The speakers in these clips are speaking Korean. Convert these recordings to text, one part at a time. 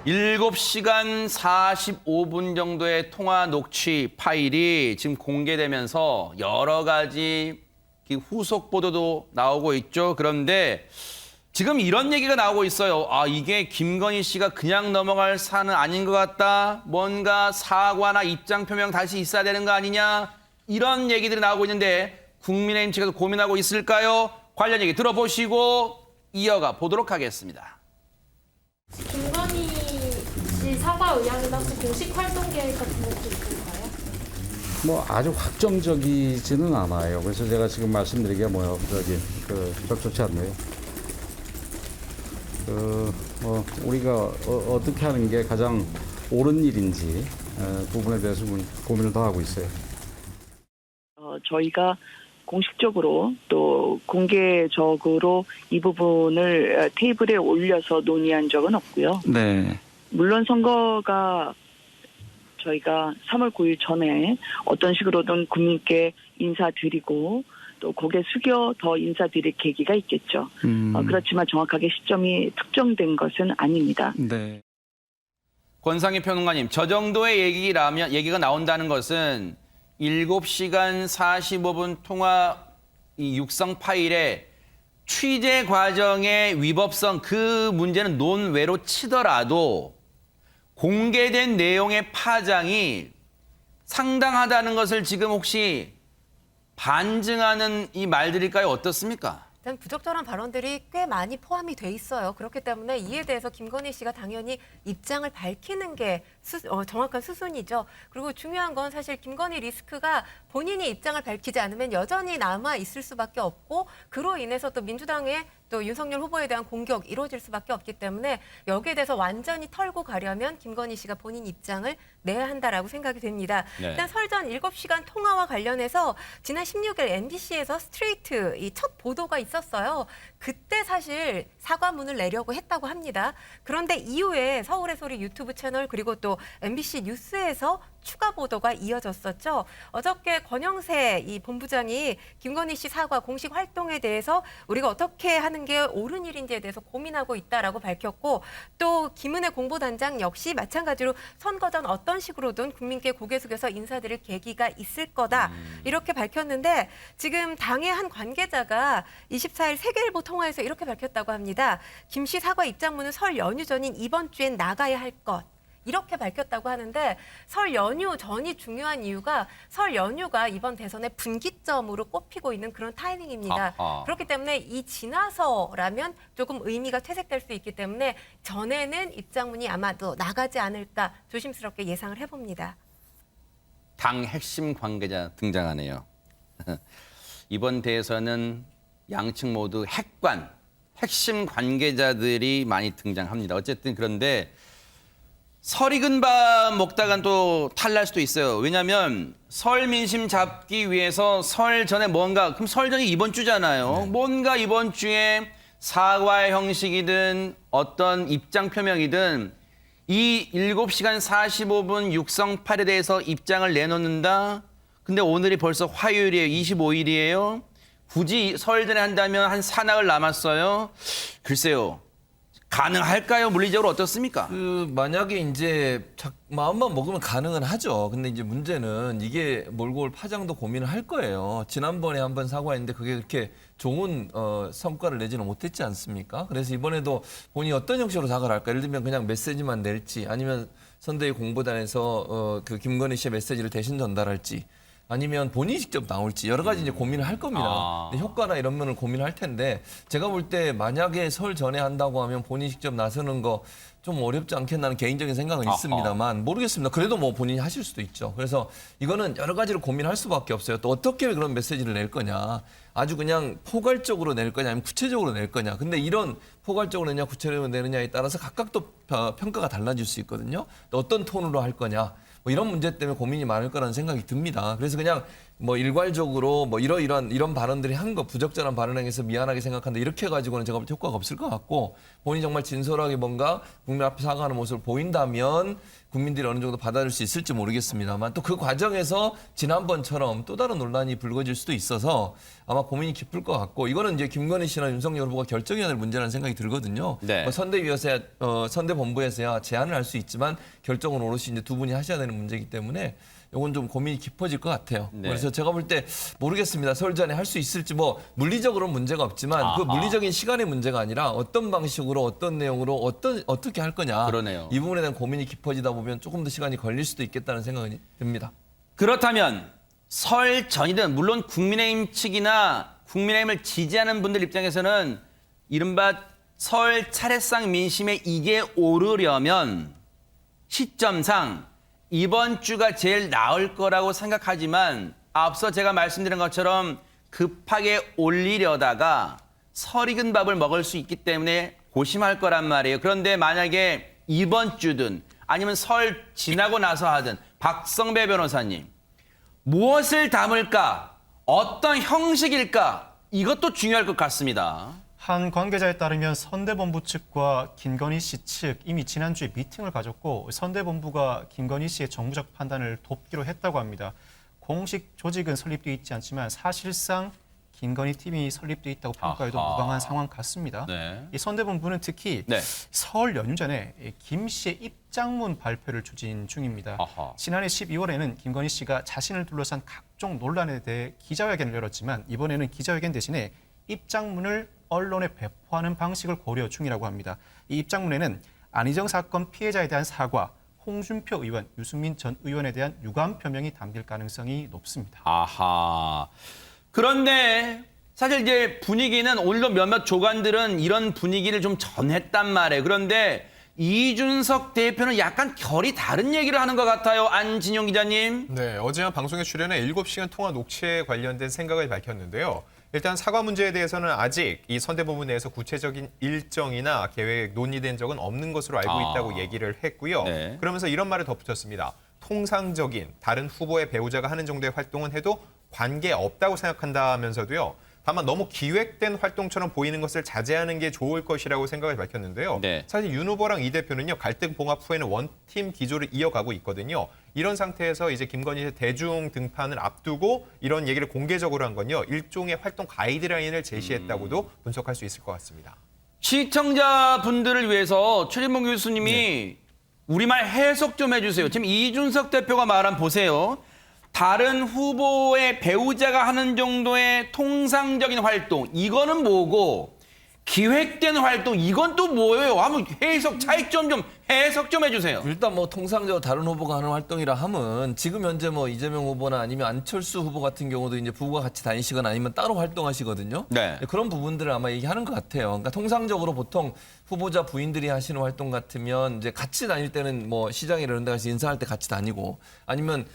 7시간 45분 정도의 통화 녹취 파일이 지금 공개되면서 여러 가지 후속 보도도 나오고 있죠. 그런데 지금 이런 얘기가 나오고 있어요. 아, 이게 김건희 씨가 그냥 넘어갈 사안은 아닌 것 같다. 뭔가 사과나 입장 표명 다시 있어야 되는 거 아니냐. 이런 얘기들이 나오고 있는데 국민의힘 측에서 고민하고 있을까요? 관련 얘기 들어보시고 이어가 보도록 하겠습니다. 김건희 씨 사과 의향이나 혹시 공식 활동 계획 같은 것도 있을까요? 뭐 아주 확정적이지는 않아요. 그래서 제가 지금 말씀드리기가 적절치 않네요. 우리가 어떻게 하는 게 가장 옳은 일인지 부분에 대해서 고민을 더 하고 있어요. 저희가 공식적으로 또 공개적으로 이 부분을 테이블에 올려서 논의한 적은 없고요. 네. 물론 선거가 저희가 3월 9일 전에 어떤 식으로든 국민께 인사드리고 또 고개 숙여 더 인사드릴 계기가 있겠죠. 그렇지만 정확하게 시점이 특정된 것은 아닙니다. 네. 권상희 평론가님, 저 정도의 얘기가 나온다는 것은 7시간 45분 통화 이 육성 파일의 취재 과정의 위법성, 그 문제는 논외로 치더라도 공개된 내용의 파장이 상당하다는 것을 지금 혹시 반증하는 이 말들일까요? 어떻습니까? 일단 부적절한 발언들이 꽤 많이 포함이 돼 있어요. 그렇기 때문에 이에 대해서 김건희 씨가 당연히 입장을 밝히는 게 정확한 수순이죠. 그리고 중요한 건 사실 김건희 리스크가 본인이 입장을 밝히지 않으면 여전히 남아 있을 수밖에 없고 그로 인해서 또 민주당의 또 윤석열 후보에 대한 공격 이루어질 수밖에 없기 때문에 여기에 대해서 완전히 털고 가려면 김건희 씨가 본인 입장을 내야 한다라고 생각이 됩니다. 네. 일단 설전 7시간 통화와 관련해서 지난 16일 MBC에서 스트레이트 이 첫 보도가 있었어요. 그때 사실 사과문을 내려고 했다고 합니다. 그런데 이후에 서울의 소리 유튜브 채널 그리고 또 MBC 뉴스에서 추가 보도가 이어졌었죠. 어저께 권영세 이 본부장이 김건희 씨 사과 공식 활동에 대해서 우리가 어떻게 하는 게 옳은 일인지에 대해서 고민하고 있다라고 밝혔고 또 김은혜 공보단장 역시 마찬가지로 선거 전 어떤 식으로든 국민께 고개 숙여서 인사드릴 계기가 있을 거다 이렇게 밝혔는데 지금 당의 한 관계자가 24일 세계일보 통화에서 이렇게 밝혔다고 합니다. 김 씨 사과 입장문은 설 연휴 전인 이번 주엔 나가야 할 것. 이렇게 밝혔다고 하는데 설 연휴 전이 중요한 이유가 설 연휴가 이번 대선의 분기점으로 꼽히고 있는 그런 타이밍입니다. 아하. 그렇기 때문에 이 지나서라면 조금 의미가 퇴색될 수 있기 때문에 전에는 입장문이 아마도 나가지 않을까 조심스럽게 예상을 해봅니다. 당 핵심 관계자 등장하네요. 이번 대선은 양측 모두 핵심 관계자들이 많이 등장합니다. 어쨌든 그런데 설 익은 밥 먹다간 또 탈날 수도 있어요. 왜냐하면 설 민심 잡기 위해서 설 전에 그럼 설 전이 이번 주잖아요. 네. 뭔가 이번 주에 사과의 형식이든 어떤 입장 표명이든 이 7시간 45분 육성 파일에 대해서 입장을 내놓는다. 근데 오늘이 벌써 화요일이에요. 25일이에요. 굳이 설 전에 한다면 한 사나흘 남았어요. 글쎄요. 가능할까요? 물리적으로 어떻습니까? 만약에 이제 마음만 먹으면 가능은 하죠. 근데 이제 문제는 이게 몰고 올 파장도 고민을 할 거예요. 지난번에 한번 사과했는데 그게 그렇게 좋은 성과를 내지는 못했지 않습니까? 그래서 이번에도 본인이 어떤 형식으로 사과를 할까? 예를 들면 그냥 메시지만 낼지 아니면 선대위 공보단에서 그 김건희 씨의 메시지를 대신 전달할지 아니면 본인이 직접 나올지 여러 가지 이제 고민을 할 겁니다. 근데 효과나 이런 면을 고민할 텐데 제가 볼 때 만약에 설 전에 한다고 하면 본인이 직접 나서는 거 좀 어렵지 않겠나는 개인적인 생각은 있습니다만 모르겠습니다. 그래도 뭐 본인이 하실 수도 있죠. 그래서 이거는 여러 가지로 고민할 수밖에 없어요. 또 어떻게 그런 메시지를 낼 거냐. 아주 그냥 포괄적으로 낼 거냐 아니면 구체적으로 낼 거냐. 근데 이런 포괄적으로 내냐 구체적으로 내느냐에 따라서 각각 또 평가가 달라질 수 있거든요. 또 어떤 톤으로 할 거냐. 뭐 이런 문제 때문에 고민이 많을 거라는 생각이 듭니다. 그래서 그냥 뭐 일괄적으로 뭐 이런 발언들이 한 거 부적절한 발언을 해서 미안하게 생각한다 이렇게 해가지고는 제가 볼 때 효과가 없을 것 같고 본인이 정말 진솔하게 뭔가 국민 앞에 사과하는 모습을 보인다면 국민들이 어느 정도 받아들일 수 있을지 모르겠습니다만 또 그 과정에서 지난번처럼 또 다른 논란이 불거질 수도 있어서 아마 고민이 깊을 것 같고 이거는 이제 김건희 씨나 윤석열 후보가 결정해야 될 문제라는 생각이 들거든요. 네. 뭐 선대본부에서야 제안을 할 수 있지만 결정은 오롯이 이제 두 분이 하셔야 되는 문제이기 때문에 이건 좀 고민이 깊어질 것 같아요. 네. 그래서 제가 볼 때 모르겠습니다. 설 전에 할 수 있을지 뭐 물리적으로는 문제가 없지만 그 아하. 물리적인 시간의 문제가 아니라 어떤 방식으로 어떤 내용으로 어떻게 할 거냐. 그러네요. 이 부분에 대한 고민이 깊어지다 보면 조금 더 시간이 걸릴 수도 있겠다는 생각이 듭니다. 그렇다면 설 전이든 물론 국민의힘 측이나 국민의힘을 지지하는 분들 입장에서는 이른바 설 차례상 민심에 이게 오르려면 시점상 이번 주가 제일 나을 거라고 생각하지만 앞서 제가 말씀드린 것처럼 급하게 올리려다가 설 익은 밥을 먹을 수 있기 때문에 고심할 거란 말이에요. 그런데 만약에 이번 주든 아니면 설 지나고 나서 하든 박성배 변호사님 무엇을 담을까? 어떤 형식일까? 이것도 중요할 것 같습니다. 한 관계자에 따르면 선대본부 측과 김건희 씨 측 이미 지난주에 미팅을 가졌고 선대본부가 김건희 씨의 정무적 판단을 돕기로 했다고 합니다. 공식 조직은 설립되어 있지 않지만 사실상 김건희 팀이 설립되어 있다고 평가해도 아하. 무방한 상황 같습니다. 네. 이 선대본부는 특히 네. 설 연휴 전에 김 씨의 입장문 발표를 추진 중입니다. 아하. 지난해 12월에는 김건희 씨가 자신을 둘러싼 각종 논란에 대해 기자회견을 열었지만 이번에는 기자회견 대신에 입장문을 언론에 배포하는 방식을 고려 중이라고 합니다. 이 입장문에는 안희정 사건 피해자에 대한 사과, 홍준표 의원, 유승민 전 의원에 대한 유감 표명이 담길 가능성이 높습니다. 아하. 그런데 사실 이제 분위기는 오늘도 몇몇 조간들은 이런 분위기를 좀 전했단 말이에요. 그런데 이준석 대표는 약간 결이 다른 얘기를 하는 것 같아요. 안진용 기자님. 네, 어제 한 방송에 출연해 7시간 통화 녹취에 관련된 생각을 밝혔는데요. 일단 사과 문제에 대해서는 아직 이 선대본부 내에서 구체적인 일정이나 계획 논의된 적은 없는 것으로 알고 있다고 얘기를 했고요. 네. 그러면서 이런 말을 덧붙였습니다. 통상적인 다른 후보의 배우자가 하는 정도의 활동은 해도 관계없다고 생각한다면서도요. 다만 너무 기획된 활동처럼 보이는 것을 자제하는 게 좋을 것이라고 생각을 밝혔는데요. 네. 사실 윤 후보랑 이 대표는요. 갈등 봉합 후에는 원팀 기조를 이어가고 있거든요. 이런 상태에서 이제 김건희의 대중 등판을 앞두고 이런 얘기를 공개적으로 한 건요. 일종의 활동 가이드라인을 제시했다고도 분석할 수 있을 것 같습니다. 시청자분들을 위해서 최진봉 교수님이 우리말 해석 좀 해주세요. 지금 이준석 대표가 말한 보세요. 다른 후보의 배우자가 하는 정도의 통상적인 활동, 이거는 뭐고 기획된 활동, 이건 또 뭐예요? 한번 해석 차이점 좀 해석 좀 해주세요. 일단 뭐 통상적으로 다른 후보가 하는 활동이라 하면 지금 현재 뭐 이재명 후보나 아니면 안철수 후보 같은 경우도 이제 부부가 같이 다니시거나 아니면 따로 활동하시거든요. 네. 그런 부분들을 아마 얘기하는 것 같아요. 그러니까 통상적으로 보통 후보자 부인들이 하시는 활동 같으면 이제 같이 다닐 때는 뭐 시장에 이런 데 가서 인사할 때 같이 다니고 아니면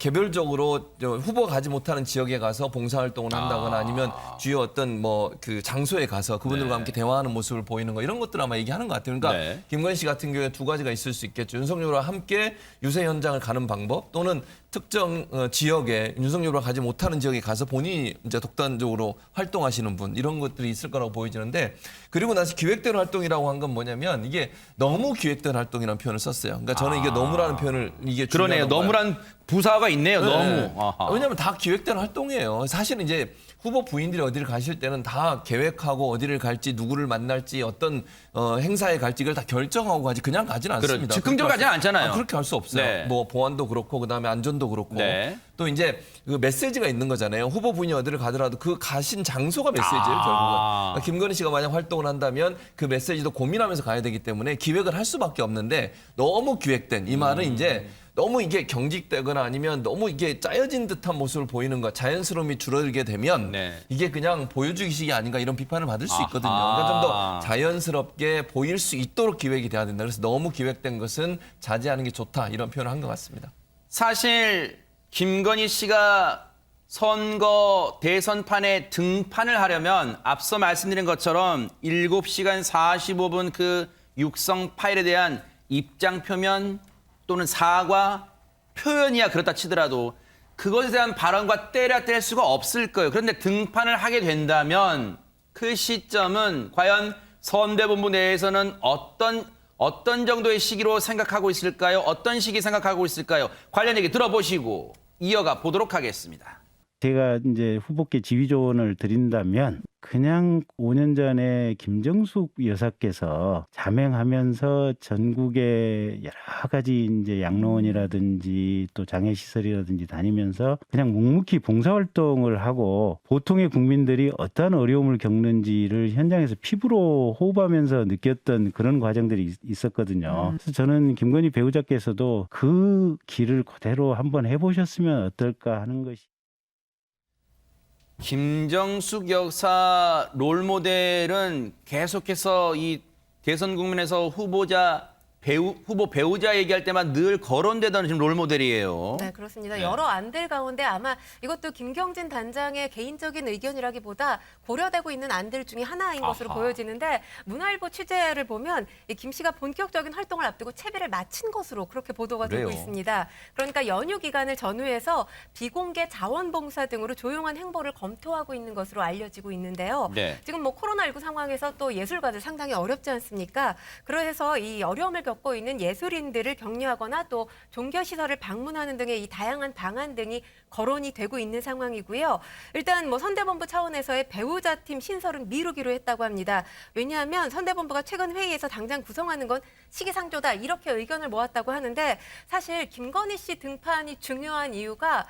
개별적으로 후보가 가지 못하는 지역에 가서 봉사활동을 한다거나 아니면 주요 어떤 뭐 그 장소에 가서 그분들과 함께 대화하는 모습을 보이는 거 이런 것들 아마 얘기하는 것 같아요. 그러니까 네. 김건희 씨 같은 경우에 두 가지가 있을 수 있겠죠. 윤석열과 함께 유세 현장을 가는 방법 또는 특정 지역에 윤석열과 가지 못하는 지역에 가서 본인이 이제 독단적으로 활동하시는 분 이런 것들이 있을 거라고 보여지는데 그리고 나서 기획된 활동이라고 한 건 뭐냐면 이게 너무 기획된 활동이라는 표현을 썼어요. 그러니까 저는 이게 너무라는 표현을 이게 그러네요. 중요하다고 봐요. 너무란 부사가 있네요. 네. 너무. 아하. 왜냐하면 다 기획된 활동이에요. 사실은 이제 후보 부인들이 어디를 가실 때는 다 계획하고 어디를 갈지 누구를 만날지 어떤 행사에 갈지 이걸 다 결정하고 가지 그냥 가지는 않습니다. 즉흥적으로 가지는 않잖아요. 그렇게 할 수 없어요. 네. 뭐 보안도 그렇고 그다음에 안전도 그렇고 네. 또 이제 그 메시지가 있는 거잖아요. 후보 부인이 어디를 가더라도 그 가신 장소가 메시지예요. 결국은. 그러니까 김건희 씨가 만약 활동을 한다면 그 메시지도 고민하면서 가야 되기 때문에 기획을 할 수밖에 없는데 너무 기획된 이 말은 이제 너무 이게 경직되거나 아니면 너무 이게 짜여진 듯한 모습을 보이는 것, 자연스러움이 줄어들게 되면 네. 이게 그냥 보여주기식이 아닌가 이런 비판을 받을 수 있거든요. 그러니까 좀 더 자연스럽게 보일 수 있도록 기획이 돼야 된다. 그래서 너무 기획된 것은 자제하는 게 좋다 이런 표현을 한 것 같습니다. 사실 김건희 씨가 선거 대선판에 등판을 하려면 앞서 말씀드린 것처럼 7시간 45분 그 육성 파일에 대한 입장 표면 또는 사과 표현이야 그렇다 치더라도 그것에 대한 발언과 때려 뗄 수가 없을 거예요. 그런데 등판을 하게 된다면 그 시점은 과연 선대본부 내에서는 어떤 어떤 정도의 시기로 생각하고 있을까요? 어떤 시기 생각하고 있을까요? 관련 얘기 들어보시고 이어가 보도록 하겠습니다. 제가 이제 후보께 지휘 조언을 드린다면 그냥 5년 전에 김정숙 여사께서 자명하면서 전국의 여러 가지 이제 양로원이라든지 또 장애시설이라든지 다니면서 그냥 묵묵히 봉사활동을 하고 보통의 국민들이 어떠한 어려움을 겪는지를 현장에서 피부로 호흡하면서 느꼈던 그런 과정들이 있었거든요. 그래서 저는 김건희 배우자께서도 그 길을 그대로 한번 해보셨으면 어떨까 하는 것이. 김정숙 여사 롤모델은 계속해서 이 대선 국면에서 후보 배우자 얘기할 때만 늘 거론되던 지금 롤모델이에요. 네, 그렇습니다. 네. 여러 안들 가운데 아마 이것도 김경진 단장의 개인적인 의견이라기보다 고려되고 있는 안들 중에 하나인 것으로 보여지는데 문화일보 취재를 보면 이 김 씨가 본격적인 활동을 앞두고 채비를 마친 것으로 그렇게 보도가 되고 그래요? 있습니다. 그러니까 연휴 기간을 전후해서 비공개 자원봉사 등으로 조용한 행보를 검토하고 있는 것으로 알려지고 있는데요. 네. 지금 뭐 코로나19 상황에서 또 예술가들 상당히 어렵지 않습니까? 그래서 이 어려움을 겪고 있는 예술인들을 격려하거나 또 종교시설을 방문하는 등의 이 다양한 방안 등이 거론이 되고 있는 상황이고요. 일단 뭐 선대본부 차원에서의 배우자팀 신설은 미루기로 했다고 합니다. 왜냐하면 선대본부가 최근 회의에서 당장 구성하는 건 시기상조다 이렇게 의견을 모았다고 하는데 사실 김건희 씨 등판이 중요한 이유가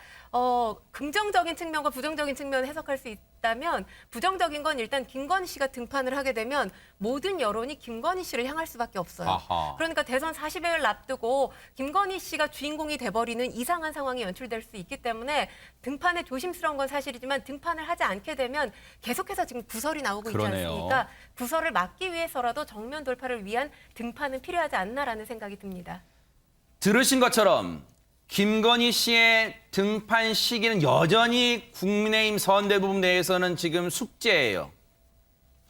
긍정적인 측면과 부정적인 측면을 해석할 수 있다면 부정적인 건 일단 김건희 씨가 등판을 하게 되면 모든 여론이 김건희 씨를 향할 수밖에 없어요. 아하. 그러니까 대선 40여일 앞두고 김건희 씨가 주인공이 돼버리는 이상한 상황이 연출될 수 있기 때문에 등판에 조심스러운 건 사실이지만 등판을 하지 않게 되면 계속해서 지금 구설이 나오고 있지 그러네요. 않습니까? 구설을 막기 위해서라도 정면 돌파를 위한 등판은 필요하지 않나라는 생각이 듭니다. 들으신 것처럼 김건희 씨의 등판 시기는 여전히 국민의힘 선대부분 내에서는 지금 숙제예요.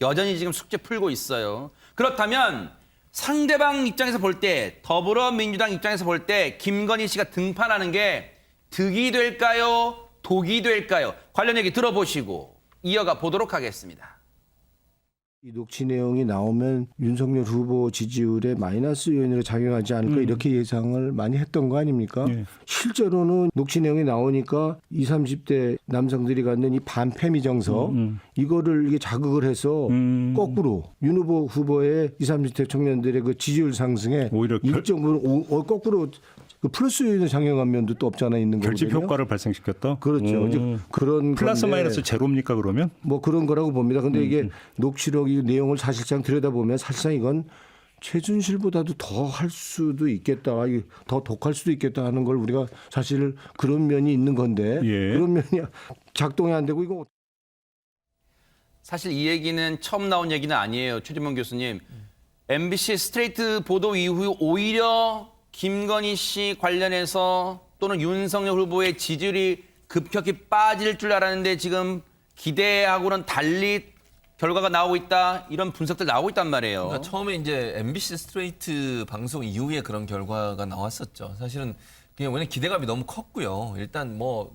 여전히 지금 숙제 풀고 있어요. 그렇다면 상대방 입장에서 볼 때, 더불어민주당 입장에서 볼 때 김건희 씨가 등판하는 게 득이 될까요? 독이 될까요? 관련 얘기 들어보시고 이어가 보도록 하겠습니다. 이 녹취 내용이 나오면 윤석열 후보 지지율에 마이너스 요인으로 작용하지 않을까 이렇게 예상을 많이 했던 거 아닙니까? 네. 실제로는 녹취 내용이 나오니까 20, 30대 남성들이 갖는 이 반페미 정서 이거를 이게 자극을 해서 거꾸로 윤 후보의 20, 30대 청년들의 그 지지율 상승에 오히려 일정 부분 거꾸로 그 플러스 요인을 작용한 면도 또 없잖아 있는 거거든요. 결집 효과를 발생시켰다. 그렇죠. 이제 그런 플러스 건데 마이너스 제로입니까 그러면? 뭐 그런 거라고 봅니다. 근데 이게 녹취록 이 내용을 사실상 들여다보면 사실상 이건 최순실보다도 더 할 수도 있겠다, 더 독할 수도 있겠다 하는 걸 우리가 사실 그런 면이 있는 건데 예. 그런 면이 작동이 안 되고 이거 사실 이 얘기는 처음 나온 얘기는 아니에요. 최진봉 교수님. MBC 스트레이트 보도 이후 오히려 김건희 씨 관련해서 또는 윤석열 후보의 지지율이 급격히 빠질 줄 알았는데 지금 기대하고는 달리 결과가 나오고 있다. 이런 분석들 나오고 있단 말이에요. 그러니까 처음에 이제 MBC 스트레이트 방송 이후에 그런 결과가 나왔었죠. 사실은 그냥 왜냐면 기대감이 너무 컸고요. 일단 뭐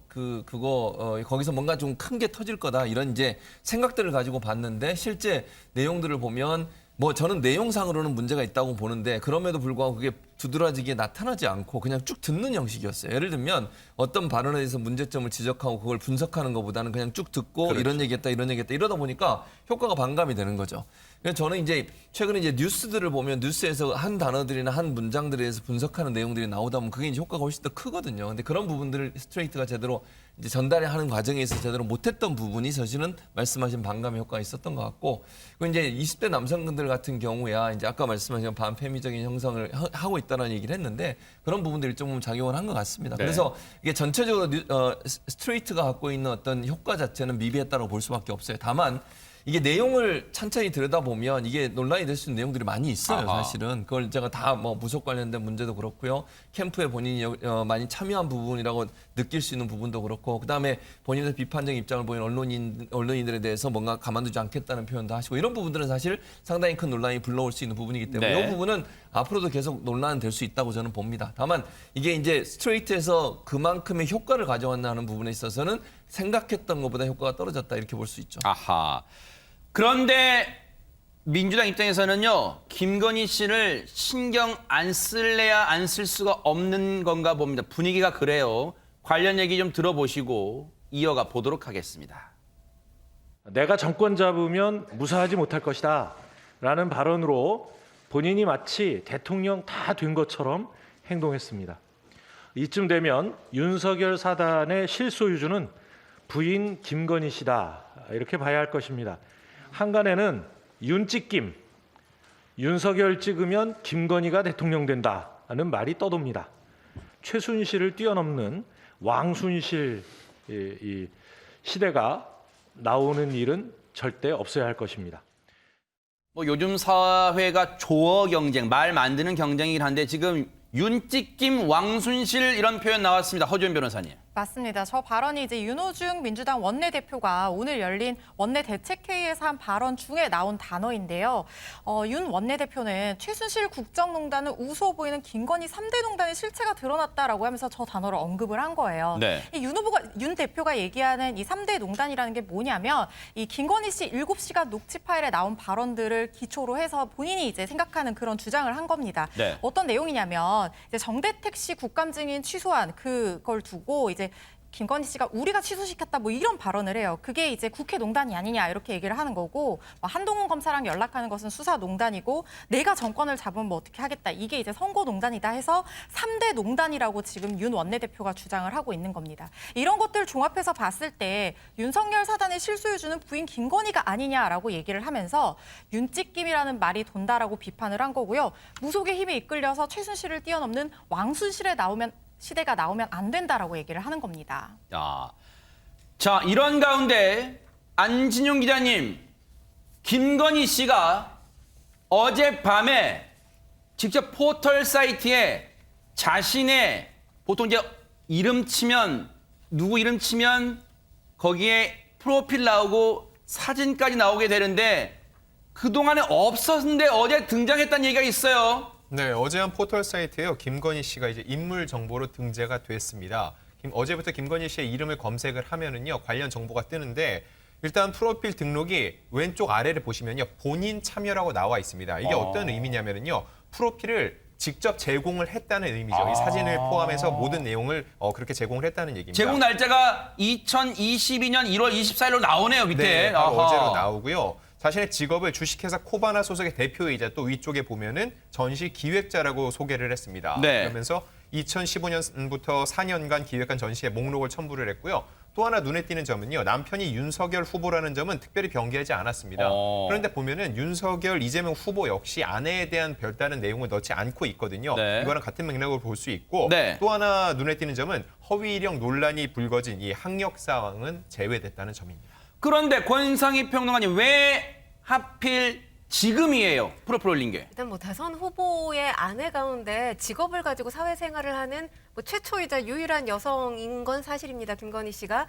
거기서 뭔가 좀 큰 게 터질 거다 이런 이제 생각들을 가지고 봤는데 실제 내용들을 보면 뭐 저는 내용상으로는 문제가 있다고 보는데 그럼에도 불구하고 그게 두드러지게 나타나지 않고 그냥 쭉 듣는 형식이었어요. 예를 들면 어떤 발언에 대해서 문제점을 지적하고 그걸 분석하는 것보다는 그냥 쭉 듣고 그렇죠. 이런 얘기했다 이러다 보니까 효과가 반감이 되는 거죠. 그래서 저는 이제 최근에 이제 뉴스들을 보면 뉴스에서 한 단어들이나 한 문장들에 대해서 분석하는 내용들이 나오다 보면 그게 이제 효과가 훨씬 더 크거든요. 근데 그런 부분들을 스트레이트가 제대로 이제 전달하는 과정에 있어서 제대로 못했던 부분이 사실은 말씀하신 반감의 효과가 있었던 것 같고, 그 이제 20대 남성들 같은 경우야 이제 아까 말씀하신 반페미적인 형성을 하고 있다는 얘기를 했는데 그런 부분들이 좀 작용을 한 것 같습니다. 네. 그래서 이게 전체적으로 스트레이트가 갖고 있는 어떤 효과 자체는 미비했다고 볼 수밖에 없어요. 다만 이게 내용을 천천히 들여다보면 이게 논란이 될 수 있는 내용들이 많이 있어요. 아하. 사실은 그걸 제가 다 뭐 무속 관련된 문제도 그렇고요. 캠프에 본인이 많이 참여한 부분이라고 느낄 수 있는 부분도 그렇고, 그다음에 본인의 비판적 입장을 보인 언론인들에 대해서 뭔가 가만두지 않겠다는 표현도 하시고, 이런 부분들은 사실 상당히 큰 논란이 불러올 수 있는 부분이기 때문에 네. 이 부분은 앞으로도 계속 논란은 될 수 있다고 저는 봅니다. 다만 이게 이제 스트레이트에서 그만큼의 효과를 가져왔다는 부분에 있어서는 생각했던 것보다 효과가 떨어졌다 이렇게 볼 수 있죠. 아하. 그런데 민주당 입장에서는요, 김건희 씨를 신경 안 쓸래야 안 쓸 수가 없는 건가 봅니다. 분위기가 그래요. 관련 얘기 좀 들어보시고 이어가 보도록 하겠습니다. 내가 정권 잡으면 무사하지 못할 것이다 라는 발언으로 본인이 마치 대통령 다 된 것처럼 행동했습니다. 이쯤 되면 윤석열 사단의 실소유주는 부인 김건희 씨다 이렇게 봐야 할 것입니다. 한간에는 윤찍김, 윤석열 찍으면 김건희가 대통령 된다는 말이 떠돕니다. 최순실을 뛰어넘는 왕순실 이 시대가 나오는 일은 절대 없어야 할 것입니다. 뭐 요즘 사회가 조어 경쟁, 말 만드는 경쟁이긴 한데 지금 윤찍김, 왕순실 이런 표현 나왔습니다. 허주연 변호사님. 맞습니다. 저 발언이 이제 윤호중 민주당 원내대표가 오늘 열린 원내대책회의에서 한 발언 중에 나온 단어인데요. 윤 원내대표는 최순실 국정농단을 우스워 보이는 김건희 3대 농단의 실체가 드러났다라고 하면서 저 단어를 언급을 한 거예요. 네. 윤 대표가 얘기하는 이 3대 농단이라는 게 뭐냐면 이 김건희 씨 7시간 녹취 파일에 나온 발언들을 기초로 해서 본인이 이제 생각하는 그런 주장을 한 겁니다. 네. 어떤 내용이냐면 이제 정대택 씨 국감 증인 취소한 그걸 두고 이제 김건희 씨가 우리가 취소시켰다 뭐 이런 발언을 해요. 그게 이제 국회 농단이 아니냐 이렇게 얘기를 하는 거고 한동훈 검사랑 연락하는 것은 수사 농단이고 내가 정권을 잡으면 뭐 어떻게 하겠다. 이게 이제 선거 농단이다 해서 3대 농단이라고 지금 윤 원내대표가 주장을 하고 있는 겁니다. 이런 것들 종합해서 봤을 때 윤석열 사단의 실소유주는 부인 김건희가 아니냐라고 얘기를 하면서 윤찍김이라는 말이 돈다라고 비판을 한 거고요. 무속의 힘에 이끌려서 최순실을 뛰어넘는 왕순실에 시대가 나오면 안 된다라고 얘기를 하는 겁니다. 자, 이런 가운데 안진용 기자님, 김건희 씨가 어젯밤에 직접 포털 사이트에 자신의 보통 이제 이름 치면 누구 이름 치면 거기에 프로필 나오고 사진까지 나오게 되는데 그동안에 없었는데 어제 등장했다는 얘기가 있어요. 네, 어제 한 포털 사이트에요. 김건희 씨가 이제 인물 정보로 등재가 됐습니다. 어제부터 김건희 씨의 이름을 검색을 하면은요, 관련 정보가 뜨는데 일단 프로필 등록이 왼쪽 아래를 보시면요, 본인 참여라고 나와 있습니다. 이게 어떤 의미냐면은요, 프로필을 직접 제공을 했다는 의미죠. 이 사진을 포함해서 모든 내용을 그렇게 제공을 했다는 얘기입니다. 제공 날짜가 2022년 1월 24일로 나오네요, 밑에. 네, 바로 어제로 나오고요. 자신의 직업을 주식회사 코바나 소속의 대표이자 또 위쪽에 보면은 전시 기획자라고 소개를 했습니다. 네. 그러면서 2015년부터 4년간 기획한 전시에 목록을 첨부를 했고요. 또 하나 눈에 띄는 점은요. 남편이 윤석열 후보라는 점은 특별히 변기하지 않았습니다. 그런데 보면은 윤석열, 이재명 후보 역시 아내에 대한 별다른 내용을 넣지 않고 있거든요. 네. 이거랑 같은 맥락으로 볼 수 있고 네. 또 하나 눈에 띄는 점은 허위 이력 논란이 불거진 이 학력 사항은 제외됐다는 점입니다. 그런데 권상희 평론가님 왜 하필 지금이에요? 프로필 올린 게. 일단 뭐 대선 후보의 아내 가운데 직업을 가지고 사회생활을 하는 뭐 최초이자 유일한 여성인 건 사실입니다. 김건희 씨가.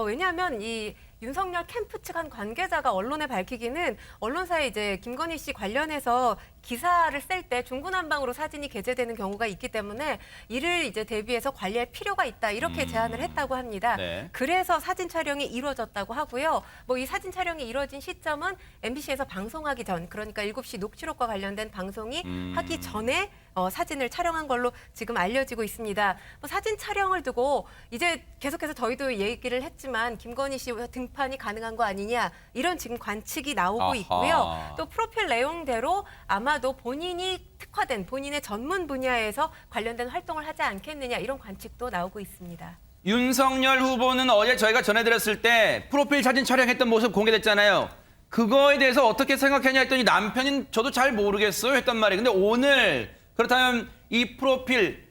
왜냐하면 이 윤석열 캠프 측 한 관계자가 언론에 밝히기는 언론사에 이제 김건희 씨 관련해서 기사를 쓸 때 중구난방으로 사진이 게재되는 경우가 있기 때문에 이를 이제 대비해서 관리할 필요가 있다 이렇게 제안을 했다고 합니다. 네. 그래서 사진 촬영이 이루어졌다고 하고요. 뭐 이 사진 촬영이 이루어진 시점은 MBC에서 방송하기 전, 그러니까 7시 녹취록과 관련된 방송이 하기 전에 사진을 촬영한 걸로 지금 알려지고 있습니다. 뭐 사진 촬영을 두고 이제 계속해서 저희도 얘기를 했지만 김건희 씨 등판이 가능한 거 아니냐 이런 지금 관측이 나오고 있고요. 또 프로필 내용대로 아마도 본인이 특화된 본인의 전문 분야에서 관련된 활동을 하지 않겠느냐 이런 관측도 나오고 있습니다. 윤석열 후보는 어제 저희가 전해드렸을 때 프로필 사진 촬영했던 모습 공개됐잖아요. 그거에 대해서 어떻게 생각했냐 했더니 남편은 저도 잘 모르겠어요 했단 말이에요. 근데 오늘 그렇다면 이 프로필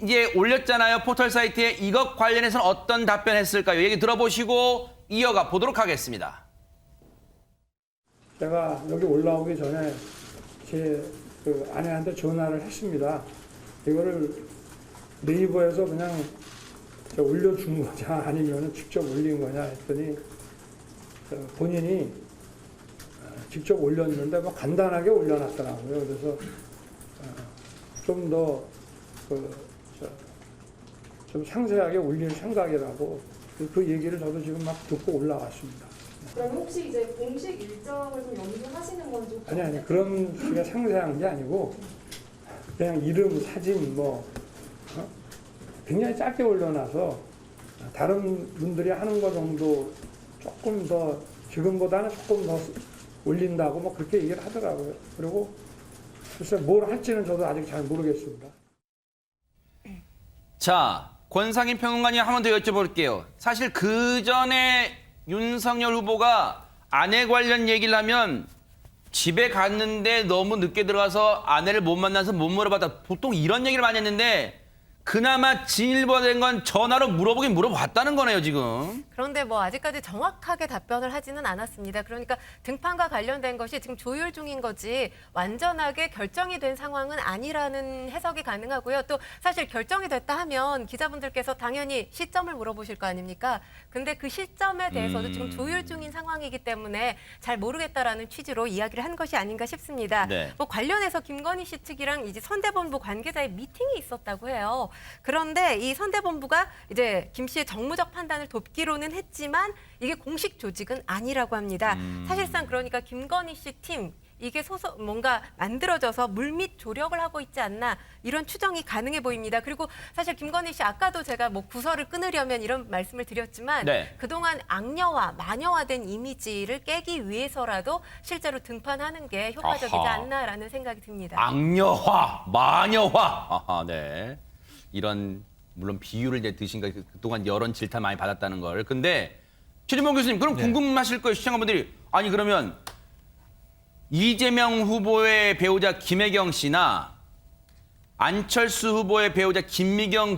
이제 올렸잖아요. 포털 사이트에 이것 관련해서는 어떤 답변했을까요? 얘기 들어보시고 이어가 보도록 하겠습니다. 제가 여기 올라오기 전에 제 아내한테 전화를 했습니다. 이거를 네이버에서 그냥 올려준 거냐 아니면 직접 올린 거냐 했더니 본인이 직접 올렸는데 뭐 간단하게 올려놨더라고요. 그래서 좀 더 좀 상세하게 올릴 생각이라고 그 얘기를 저도 지금 막 듣고 올라왔습니다. 그럼 혹시 이제 공식 일정을 좀 염두하시는 건지 혹시 아니 그런 우리가 상세한 게 아니고 그냥 이름, 사진 굉장히 짧게 올려놔서 다른 분들이 하는 거 정도 조금 더 지금보다는 조금 더 올린다고 뭐 그렇게 얘기를 하더라고요. 그리고 글쎄 뭘 할지는 저도 아직 잘 모르겠습니다. 자, 권상임 평론가님 한 번 더 여쭤볼게요. 사실 그 전에 윤석열 후보가 아내 관련 얘기를 하면 집에 갔는데 너무 늦게 들어가서 아내를 못 만나서 못 물어봤다. 보통 이런 얘기를 많이 했는데 그나마 진일보가 된 건 전화로 물어보긴 물어봤다는 거네요, 지금. 그런데 뭐 아직까지 정확하게 답변을 하지는 않았습니다. 그러니까 등판과 관련된 것이 지금 조율 중인 거지 완전하게 결정이 된 상황은 아니라는 해석이 가능하고요. 또 사실 결정이 됐다 하면 기자분들께서 당연히 시점을 물어보실 거 아닙니까? 근데 그 시점에 대해서도 지금 조율 중인 상황이기 때문에 잘 모르겠다라는 취지로 이야기를 한 것이 아닌가 싶습니다. 네. 뭐 관련해서 김건희 씨 측이랑 이제 선대본부 관계자의 미팅이 있었다고 해요. 그런데 이 선대본부가 이제 김 씨의 정무적 판단을 돕기로는 했지만 이게 공식 조직은 아니라고 합니다. 사실상 그러니까 김건희 씨 팀 이게 뭔가 만들어져서 물밑 조력을 하고 있지 않나 이런 추정이 가능해 보입니다. 그리고 사실 김건희 씨 아까도 제가 뭐 구설을 끊으려면 이런 말씀을 드렸지만 네. 그동안 악녀화, 마녀화된 이미지를 깨기 위해서라도 실제로 등판하는 게 효과적이지 아하. 않나라는 생각이 듭니다. 악녀화, 마녀화. 아하, 네. 이런 물론 비유를 이제 드신 거 그동안 여론 질타 많이 받았다는 걸. 근데 최진봉 교수님 그럼 궁금하실 거예요. 시청자분들이. 아니 그러면 이재명 후보의 배우자 김혜경 씨나 안철수 후보의 배우자 김미경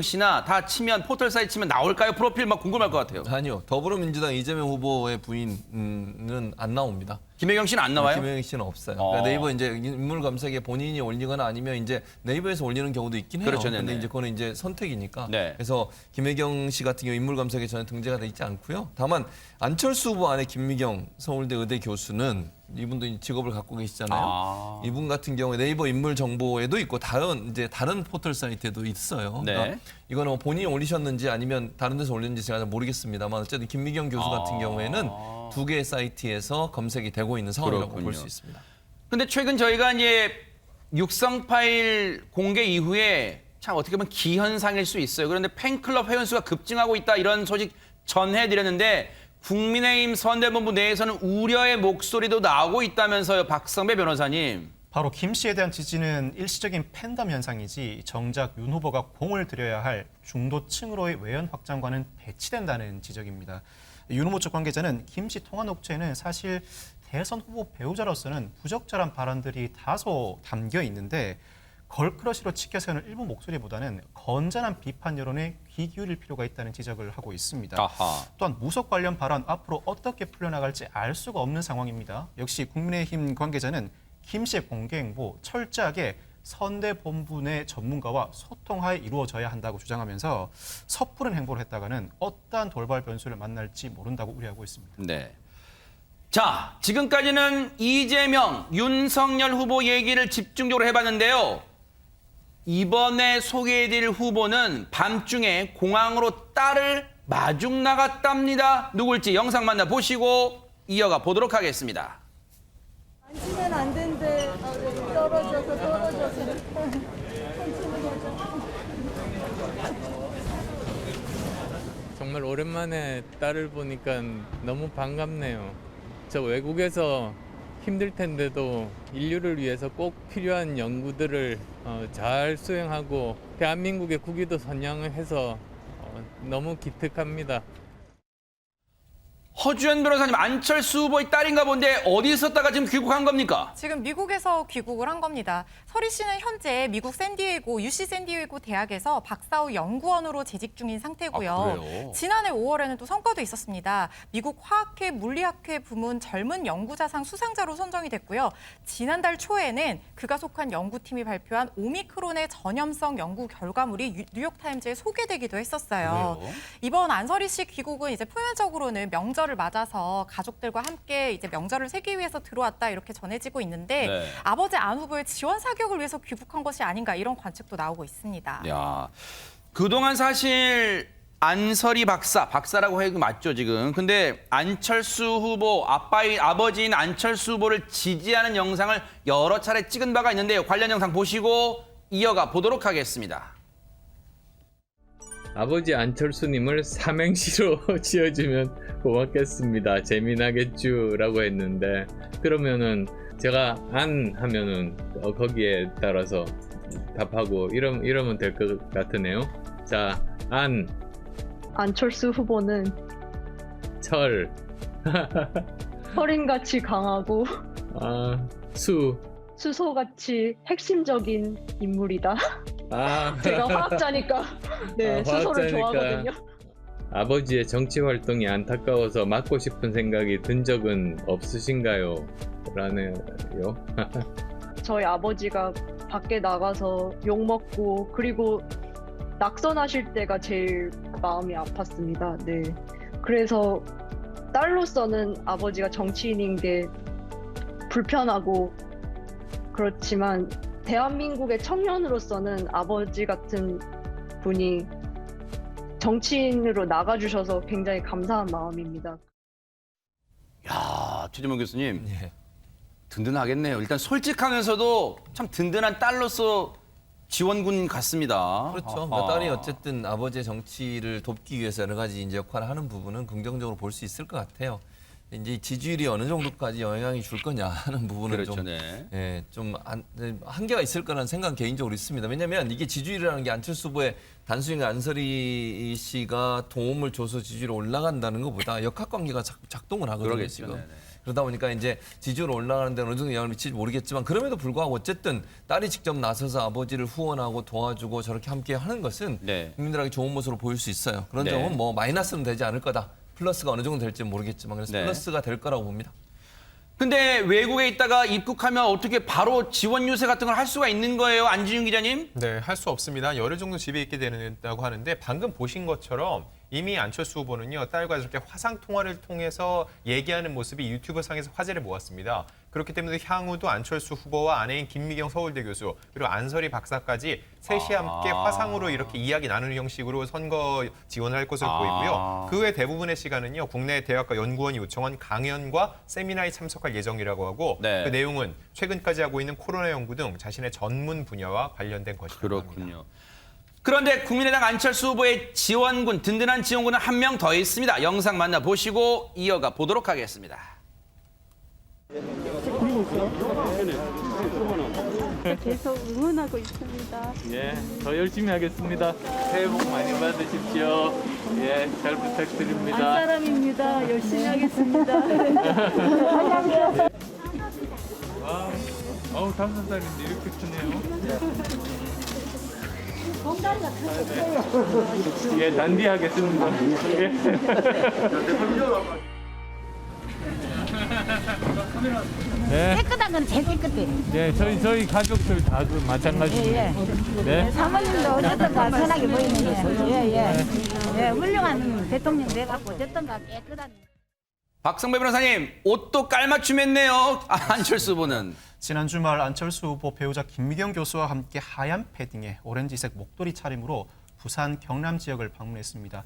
씨나 다 치면 포털 사이트 치면 나올까요? 프로필 막 궁금할 것 같아요. 아니요. 더불어민주당 이재명 후보의 부인은 안 나옵니다. 김혜경 씨는 안 나와요? 김혜경 씨는 없어요. 그러니까 네이버 이제 인물 검색에 본인이 올리거나 아니면 이제 네이버에서 올리는 경우도 있긴 해요. 그렇죠, 근데 네네. 이제 그거는 이제 선택이니까. 네. 그래서 김혜경 씨 같은 경우 인물 검색에 전혀 등재가 돼 있지 않고요. 다만 안철수 후보 아내 김미경 서울대 의대 교수는 이분도 직업을 갖고 계시잖아요. 이분 같은 경우에 네이버 인물 정보에도 있고 다른 포털 사이트에도 있어요. 네. 그러니까 이거는 뭐 본인이 올리셨는지 아니면 다른 데서 올렸는지 제가 잘 모르겠습니다만 어쨌든 김미경 교수 같은 경우에는 두 개의 사이트에서 검색이 되고 있는 상황이라고 볼 수 있습니다. 근데 최근 저희가 이제 육성 파일 공개 이후에 참 어떻게 보면 기현상일 수 있어요. 그런데 팬클럽 회원수가 급증하고 있다 이런 소식 전해드렸는데 국민의힘 선대본부 내에서는 우려의 목소리도 나오고 있다면서요. 박성배 변호사님. 바로 김 씨에 대한 지지는 일시적인 팬덤 현상이지 정작 윤 후보가 공을 들여야 할 중도층으로의 외연 확장과는 배치된다는 지적입니다. 윤 후보 측 관계자는 김 씨 통화 녹취에는 사실 대선 후보 배우자로서는 부적절한 발언들이 다소 담겨 있는데 걸크러쉬로 치켜 세우는 일부 목소리보다는 건전한 비판 여론에 귀 기울일 필요가 있다는 지적을 하고 있습니다. 아하. 또한 무속 관련 발언 앞으로 어떻게 풀려나갈지 알 수가 없는 상황입니다. 역시 국민의힘 관계자는 김 씨의 공개 행보 철저하게 선대본부 내 전문가와 소통하에 이루어져야 한다고 주장하면서 섣부른 행보를 했다가는 어떠한 돌발 변수를 만날지 모른다고 우려하고 있습니다. 네. 자, 지금까지는 이재명, 윤석열 후보 얘기를 집중적으로 해봤는데요. 이번에 소개해드릴 후보는 밤중에 공항으로 딸을 마중 나갔답니다. 누굴지 영상 만나보시고 이어가 보도록 하겠습니다. 만지면 안 된대. 떨어져서. 정말 오랜만에 딸을 보니까 너무 반갑네요. 저 외국에서 힘들 텐데도 인류를 위해서 꼭 필요한 연구들을 잘 수행하고 대한민국의 국위도 선양해서 너무 기특합니다. 허주연 변호사님, 안철수 후보의 딸인가 본데 어디 있었다가 지금 귀국한 겁니까? 지금 미국에서 귀국을 한 겁니다. 서리 씨는 현재 미국 UC 샌디에이고 대학에서 박사 후 연구원으로 재직 중인 상태고요. 그래요? 지난해 5월에는 또 성과도 있었습니다. 미국 화학회 물리학회 부문 젊은 연구자상 수상자로 선정이 됐고요. 지난달 초에는 그가 속한 연구팀이 발표한 오미크론의 전염성 연구 결과물이 뉴욕타임즈에 소개되기도 했었어요. 그래요? 이번 안서리 씨 귀국은 이제 표면적으로는 명절을 맞아서 가족들과 함께 이제 명절을 새기 위해서 들어왔다 이렇게 전해지고 있는데 네. 아버지 안 후보의 지원 사격을 위해서 귀국한 것이 아닌가 이런 관측도 나오고 있습니다. 야, 그동안 사실 안설이 박사라고 해도 맞죠 지금. 근데 안철수 후보 아버지인 안철수 후보를 지지하는 영상을 여러 차례 찍은 바가 있는데요. 관련 영상 보시고 이어가 보도록 하겠습니다. 아버지 안철수님을 삼행시로 지어주면 고맙겠습니다. 재미나겠쥬라고 했는데 그러면은 제가 안 하면은 거기에 따라서 답하고 이러면 될 것 같으네요. 자, 안철수 후보는 철인같이 강하고 수소같이 핵심적인 인물이다. 제가 화학자니까 수소를 좋아하거든요. 아버지의 정치 활동이 안타까워서 맡고 싶은 생각이 든 적은 없으신가요? 라네요. 저희 아버지가 밖에 나가서 욕먹고 그리고 낙선하실 때가 제일 마음이 아팠습니다. 네. 그래서 딸로서는 아버지가 정치인인 게 불편하고 그렇지만 대한민국의 청년으로서는 아버지 같은 분이 정치인으로 나가주셔서 굉장히 감사한 마음입니다. 야, 최재문 교수님. 든든하겠네요. 일단 솔직하면서도 참 든든한 딸로서 지원군 같습니다. 그렇죠. 그러니까 딸이 어쨌든 아버지의 정치를 돕기 위해서 여러 가지 이제 역할을 하는 부분은 긍정적으로 볼 수 있을 것 같아요. 이제 지지율이 어느 정도까지 영향이 줄 거냐 하는 부분은 그렇죠, 좀, 네. 좀 한계가 있을 거라는 생각은 개인적으로 있습니다. 왜냐하면 이게 지지율이라는 게 안철수 후보의 단순히 안설이 씨가 도움을 줘서 지지율이 올라간다는 것보다 역학관계가 작동을 하거든요. 그러겠죠. 지금. 네네. 그러다 보니까 이제 지지율 올라가는 데 어느 정도 영향을 미칠지 모르겠지만 그럼에도 불구하고 어쨌든 딸이 직접 나서서 아버지를 후원하고 도와주고 저렇게 함께 하는 것은 국민들에게 좋은 모습으로 보일 수 있어요. 그런 점은 뭐 마이너스는 되지 않을 거다. 플러스가 어느 정도 될지는 모르겠지만 그래서 플러스가 될 거라고 봅니다. 근데 외국에 있다가 입국하면 어떻게 바로 지원 유세 같은 걸 할 수가 있는 거예요, 안진용 기자님? 네, 할 수 없습니다. 열흘 정도 집에 있게 된다고 하는데 방금 보신 것처럼 이미 안철수 후보는요, 딸과 저렇게 화상 통화를 통해서 얘기하는 모습이 유튜브 상에서 화제를 모았습니다. 그렇기 때문에 향후도 안철수 후보와 아내인 김미경 서울대 교수 그리고 안설이 박사까지 셋이 함께 화상으로 이렇게 이야기 나누는 형식으로 선거 지원을 할 것으로 보이고요. 그 외 대부분의 시간은요, 국내 대학과 연구원이 요청한 강연과 세미나에 참석할 예정이라고 하고 그 내용은 최근까지 하고 있는 코로나 연구 등 자신의 전문 분야와 관련된 것이라고 합니다. 그런데 국민의당 안철수 후보의 지원군, 든든한 지원군은 한 명 더 있습니다. 영상 만나보시고 이어가 보도록 하겠습니다. 계속 응원하고 있습니다. 예, 더 열심히 하겠습니다. 새해 복 많이 받으십시오. 예, 잘 부탁드립니다. 안사람입니다. 열심히 하겠습니다. 와, 5살인데 이렇게 크네요. 예, 단디하겠습니다. 네. 깨끗한 건 제일 깨끗해. 네, 저희 가족들 다 마찬가지입니다. 네. 사모님도 어쨌든가 편하게 보이는 예, 훌륭한 대통령 돼갖고 어쨌든가 깨끗한. 박성배 변호사님, 옷도 깔맞춤했네요. 안철수 후보는. 지난 주말 안철수 후보 배우자 김미경 교수와 함께 하얀 패딩에 오렌지색 목도리 차림으로 부산 경남 지역을 방문했습니다.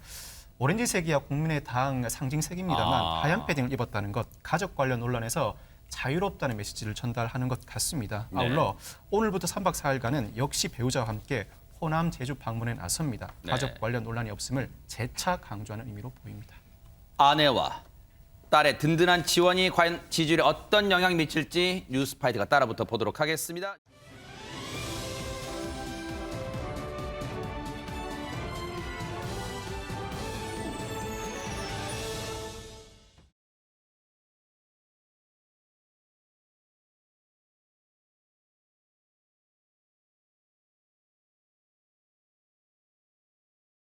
오렌지색이야 국민의당 상징색입니다만 하얀 패딩을 입었다는 것, 가족 관련 논란에서 자유롭다는 메시지를 전달하는 것 같습니다. 아울러 오늘부터 3박 4일간은 역시 배우자와 함께 호남 제주 방문에 나섭니다. 가족 관련 논란이 없음을 재차 강조하는 의미로 보입니다. 아내와 딸의 든든한 지원이 과연 지지율에 어떤 영향을 미칠지 뉴스파이터가 따라붙어 보도록 하겠습니다.